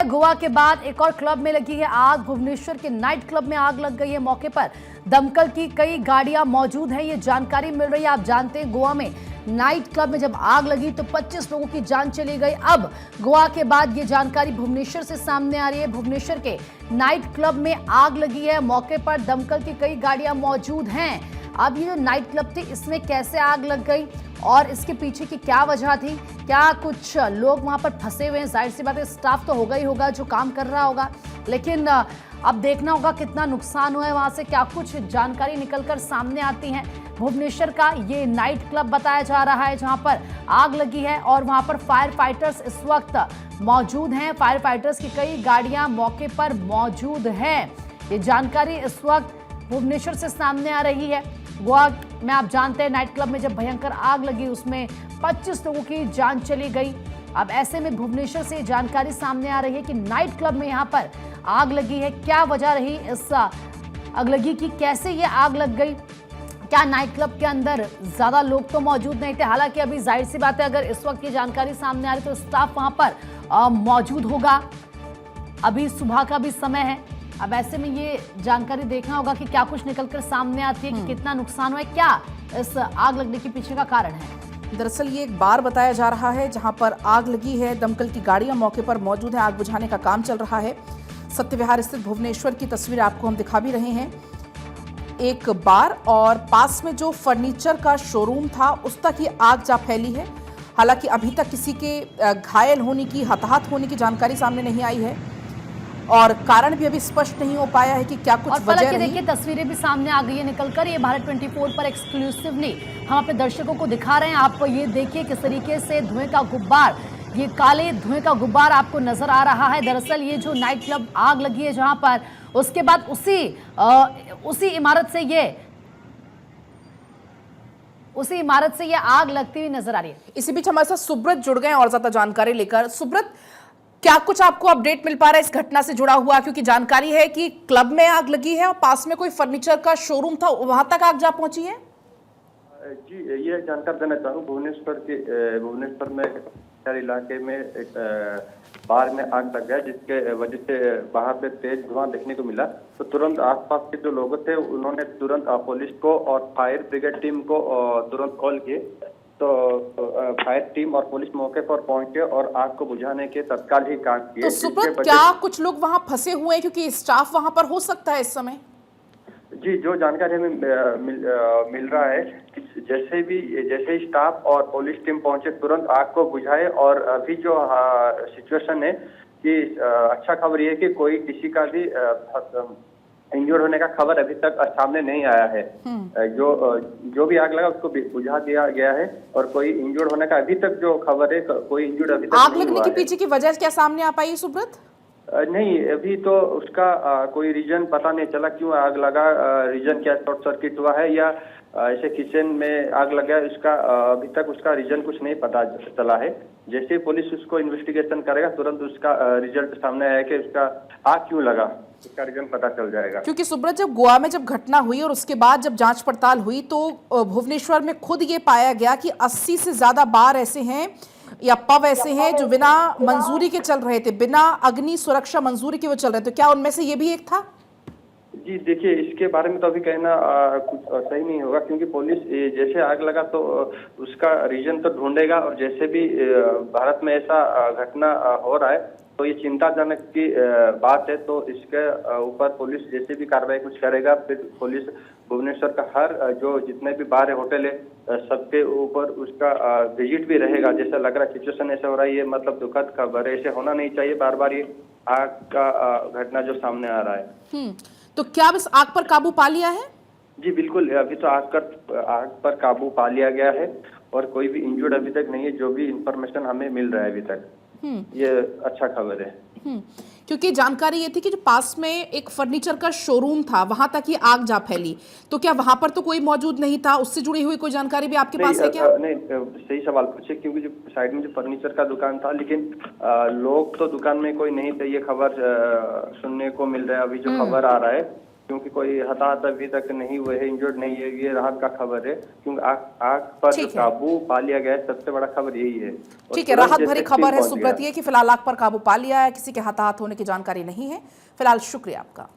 गोवा के बाद एक और क्लब में लगी है आग। भुवनेश्वर के नाइट क्लब में आग लग गई है। मौके पर दमकल की कई गाड़ियां मौजूद हैं, ये जानकारी मिल रही है। आप जानते हैं गोवा में नाइट क्लब में जब आग लगी तो 25 लोगों की जान चली गई। अब गोवा के बाद ये जानकारी भुवनेश्वर से सामने आ रही है। भुवनेश्वर के नाइट क्लब में आग लगी है। मौके पर दमकल की कई गाड़ियां मौजूद हैं। अब ये जो नाइट क्लब थी इसमें कैसे आग लग गई और इसके पीछे की क्या वजह थी? क्या कुछ लोग वहां पर फंसे हुए हैं? जाहिर सी बात है स्टाफ तो होगा ही होगा जो काम कर रहा होगा, लेकिन अब देखना होगा कितना नुकसान हुआ है वहां से। क्या कुछ जानकारी निकलकर सामने आती है। भुवनेश्वर का ये नाइट क्लब बताया जा रहा है जहां पर आग लगी है और वहां पर फायर फाइटर्स इस वक्त मौजूद हैं। फायर फाइटर्स की कई गाड़ियां मौके पर मौजूद हैं। ये जानकारी इस वक्त भुवनेश्वर से सामने आ रही है। गोवा में आप जानते हैं नाइट क्लब में जब भयंकर आग लगी उसमें 25 लोगों की जान चली गई। अब ऐसे में भुवनेश्वर से जानकारी सामने आ रही है कि नाइट क्लब में यहां पर आग लगी है। क्या वजह रही इस अगलगी की? कैसे ये आग लग गई? क्या नाइट क्लब के अंदर ज्यादा लोग तो मौजूद नहीं थे? हालांकि अभी जाहिर सी बात है अगर इस वक्त ये जानकारी सामने आ रही तो स्टाफ वहां पर मौजूद होगा। अभी सुबह का भी समय है। अब ऐसे में ये जानकारी देखना होगा कि क्या कुछ निकलकर सामने आती है कि कितना नुकसान हुआ है, क्या इस आग लगने के पीछे का कारण है। दरअसल ये एक बार बताया जा रहा है जहां पर आग लगी है। दमकल की गाड़ियां मौके पर मौजूद है। आग बुझाने का काम चल रहा है। सत्यविहार स्थित भुवनेश्वर की तस्वीर आपको हम दिखा भी रहे हैं। एक बार और पास में जो फर्नीचर का शोरूम था उस तक ये आग जा फैली है। हालांकि अभी तक किसी के घायल होने की, हताहत होने की जानकारी सामने नहीं आई है और कारण भी अभी स्पष्ट नहीं हो पाया है कि क्या कुछ वजह रही। देखिए तस्वीरें भी सामने आ गई है निकलकर। ये भारत 24 पर एक्सक्लूसिवली हम अपने दर्शकों को दिखा रहे हैं। आप ये देखिए किस तरीके से धुएं का गुब्बार, ये काले धुएं का गुब्बार आपको नजर आ रहा है। दरअसल ये जो नाइट क्लब आग लगी है जहां पर, उसके बाद उसी इमारत से ये आग लगती हुई नजर आ रही है। इसी बीच हमारे साथ सुब्रत जुड़ गए और ज्यादा जानकारी लेकर। सुब्रत, क्या कुछ आपको अपडेट मिल पा रहा है इस घटना से जुड़ा हुआ? क्योंकि जानकारी है कि क्लब में आग लगी है और पास में कोई फर्नीचर का शोरूम था, वहां तक आग जा पहुंची है। जी, ये जानकारी देना चाहूँ। भुवनेश्वर में इलाके में एक बार में आग लग गया जिसके वजह से वहां पे तेज धुआं देखने को मिला। तो तुरंत आसपास के जो लोग थे उन्होंने तुरंत पुलिस को और फायर ब्रिगेड टीम को तुरंत कॉल किए। तो फायर टीम और पुलिस मौके पर पहुंचे और आग को बुझाने के तत्काल ही काम किए। तो सुब्रत, क्या कुछ लोग वहां फंसे हुए हैं क्योंकि स्टाफ वहां पर हो सकता है इस समय? जी, जो जानकारी हमें मिल रहा है कि जैसे ही स्टाफ और पुलिस टीम पहुंचे तुरंत आग को बुझाए। और अभी जो सिचुएशन है कि अच्छा खबर ये है कि कोई किसी का भी इंजर्ड होने का खबर अभी तक सामने नहीं आया है। जो भी आग लगा उसको बुझा दिया गया है और कोई इंजर्ड होने का अभी तक जो खबर है कोई इंजर्ड अभी तक आग लगने के पीछे की वजह क्या सामने आ पाई सुब्रत? नहीं, अभी तो उसका कोई रीजन पता नहीं चला क्यों आग लगा। रीजन क्या, शॉर्ट सर्किट हुआ है या ऐसे किचन में आग लगा, इसका अभी तक उसका रीजन कुछ नहीं पता चला है। जैसे पुलिस उसको इन्वेस्टिगेशन करेगा तुरंत उसका रिजल्ट सामने आया कि उसका आग क्यों लगा, उसका रीजन पता चल जाएगा। क्योंकि सुब्रत, जब गोवा में जब घटना हुई और उसके बाद जब जांच पड़ताल हुई तो भुवनेश्वर में खुद ये पाया गया कि 80 से ज्यादा बार ऐसे हैं या पब ऐसे हैं जो बिना मंजूरी के चल रहे थे, बिना अग्नि सुरक्षा मंजूरी के वो चल रहे थे। क्या उनमें से ये भी एक था? जी देखिए, इसके बारे में तो अभी कहना कुछ सही नहीं होगा क्योंकि पुलिस जैसे आग लगा तो उसका रीजन तो ढूंढेगा। और जैसे भी भारत में ऐसा घटना हो रहा है तो ये चिंताजनक की बात है। तो इसके ऊपर पुलिस जैसे भी कार्रवाई कुछ करेगा, फिर पुलिस भुवनेश्वर का हर जो जितने भी बार है, होटल है, सबके ऊपर उसका विजिट भी रहेगा। जैसा लग रहा है सिचुएशन ऐसा हो रहा है, ये मतलब दुखद खबर है। ऐसे होना नहीं चाहिए बार बार ये आग का घटना जो सामने आ रहा है। तो क्या अब इस आग पर काबू पा लिया है? जी बिल्कुल, अभी तो आग पर काबू पा लिया गया है और कोई भी इंजर्ड अभी तक नहीं है। जो भी इंफॉर्मेशन हमें मिल रहा है अभी तक, ये अच्छा खबर है। क्योंकि जानकारी ये थी कि जो पास में एक फर्नीचर का शोरूम था वहां तक ये आग जा फैली, तो क्या वहां पर तो कोई मौजूद नहीं था? उससे जुड़ी हुई कोई जानकारी भी आपके पास है क्या? नहीं, सही सवाल पूछे क्योंकि जो साइड में जो फर्नीचर का दुकान था, लेकिन लोग तो दुकान में कोई नहीं थे। ये खबर सुनने को मिल रहा है अभी जो खबर आ रहा है क्योंकि कोई हताहत अभी तक नहीं हुए है, इंजर्ड नहीं है, ये राहत का खबर है। क्योंकि आग पर जो काबू पा लिया गया है, सबसे बड़ा खबर यही है। ठीक है, राहत भरी खबर है सुब्रत ये कि फिलहाल आग पर काबू पा लिया है, किसी के हताहत होने की जानकारी नहीं है। फिलहाल शुक्रिया आपका।